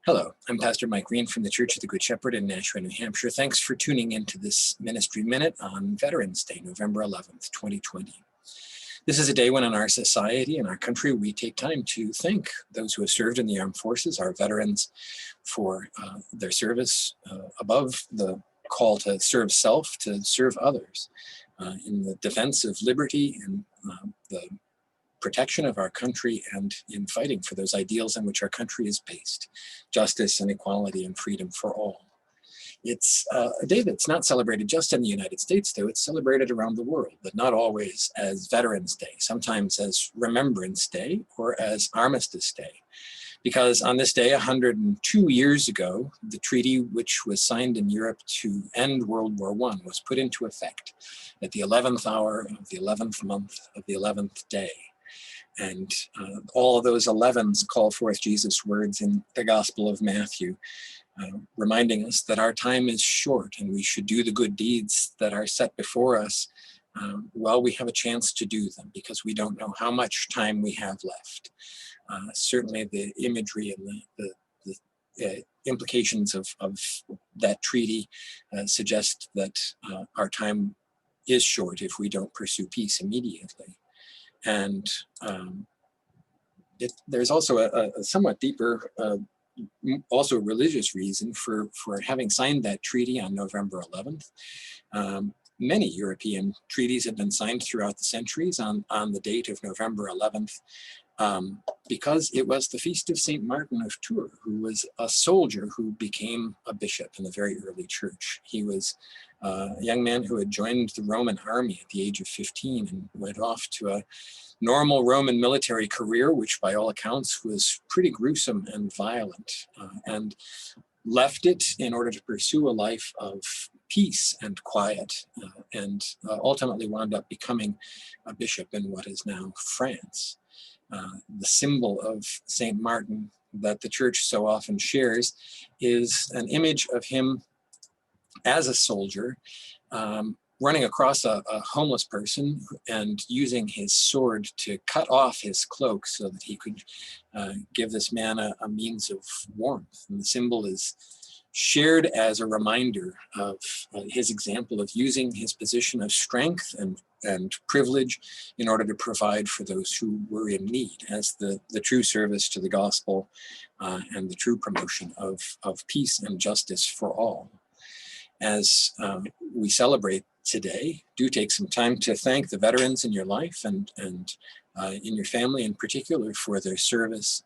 Hello, I'm Pastor Mike Green from the Church of the Good Shepherd in Nashua, New Hampshire. Thanks for tuning into this Ministry Minute on Veterans Day, November 11th, 2020. This is a day when in our society and our country we take time to thank those who have served in the armed forces, our veterans, for their service above the call to serve self, to serve others in the defense of liberty and the protection of our country and in fighting for those ideals in which our country is based, justice and equality and freedom for all. It's a day that's not celebrated just in the United States, though. It's celebrated around the world, but not always as Veterans Day, sometimes as Remembrance Day or as Armistice Day. Because on this day, 102 years ago, the treaty which was signed in Europe to end World War I was put into effect at the 11th hour of the 11th month of the 11th day. And all of those 11s call forth Jesus' words in the Gospel of Matthew, reminding us that our time is short and we should do the good deeds that are set before us while we have a chance to do them, because we don't know how much time we have left. Certainly the imagery and the implications of that treaty suggest that our time is short if we don't pursue peace immediately. And there's also a somewhat deeper, also religious reason for having signed that treaty on November 11th. Many European treaties have been signed throughout the centuries on the date of November 11th, because it was the feast of St. Martin of Tours, who was a soldier who became a bishop in the very early church. He was a young man who had joined the Roman army at the age of 15 and went off to a normal Roman military career, which by all accounts was pretty gruesome and violent, and left it in order to pursue a life of peace and quiet, and ultimately wound up becoming a bishop in what is now France. The symbol of St. Martin that the church so often shares is an image of him as a soldier, running across a homeless person and using his sword to cut off his cloak so that he could give this man a means of warmth. And the symbol is shared as a reminder of his example of using his position of strength and privilege in order to provide for those who were in need, as the true service to the gospel and the true promotion of peace and justice for all. As we celebrate today, do take some time to thank the veterans in your life and in your family in particular for their service.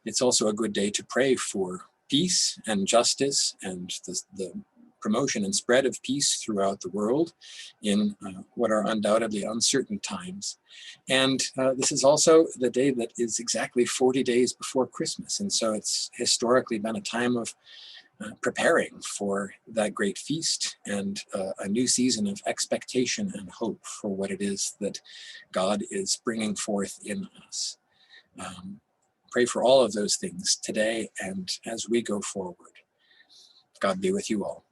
It's also a good day to pray for peace and justice and the promotion and spread of peace throughout the world in what are undoubtedly uncertain times. And this is also the day that is exactly 40 days before Christmas. And so it's historically been a time of preparing for that great feast and a new season of expectation and hope for what it is that God is bringing forth in us. Pray for all of those things today and as we go forward. God be with you all.